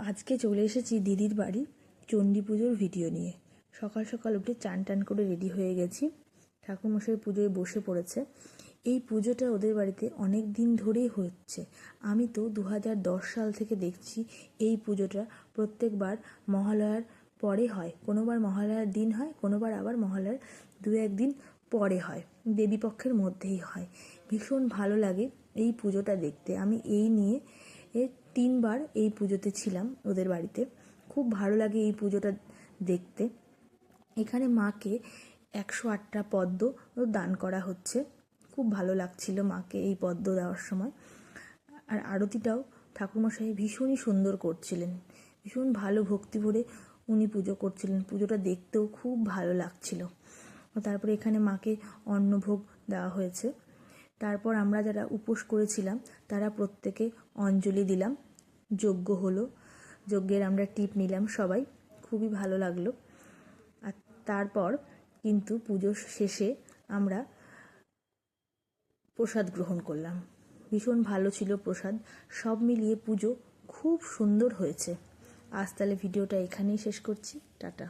আজকে চলে এসেছি দিদির বাড়ি চণ্ডী পুজোর ভিডিও নিয়ে। সকাল সকাল উঠে চান টান করে রেডি হয়ে গেছি। ঠাকুরমশাই পুজোয় বসে পড়েছে। এই পুজোটা ওদের বাড়িতে অনেক দিন ধরেই হচ্ছে। আমি তো 2010 সাল থেকে দেখছি এই পুজোটা প্রত্যেকবার মহালয়ার পরে হয়, কোনোবার মহালয়ার দিন হয়, কোনোবার আবার মহালয়ার 2-1 দিন পরে হয়, দেবীপক্ষের মধ্যেই হয়। ভীষণ ভালো লাগে এই পুজোটা দেখতে। আমি এই নিয়ে 3বার এই পুজোতে ছিলাম ওদের বাড়িতে। খুব ভালো লাগে এই পুজোটা দেখতে। এখানে মাকে 108টা পদ্ম দান করা হচ্ছে। খুব ভালো লাগছিল মাকে এই পদ্ম দেওয়ার সময়। আর আরতিটাও ঠাকুরমশাই ভীষণই সুন্দর করছিলেন, ভীষণ ভালো ভক্তি ভরে উনি পুজো করছিলেন। পুজোটা দেখতেও খুব ভালো লাগছিল। তারপরে এখানে মাকে অন্নভোগ দেওয়া হয়েছে। তারপর আমরা যারা উপোস করেছিলাম তারা প্রত্যেকে অঞ্জলি দিলাম, যজ্ঞ হলো, যজ্ঞের আমরা টিপ নিলাম সবাই, খুবই ভালো লাগলো। আর তারপর কিন্তু পুজো শেষে আমরা প্রসাদ গ্রহণ করলাম। ভীষণ ভালো ছিল প্রসাদ। সব মিলিয়ে পুজো খুব সুন্দর হয়েছে। আজ তাহলে ভিডিওটা এখানেই শেষ করছি। টাটা।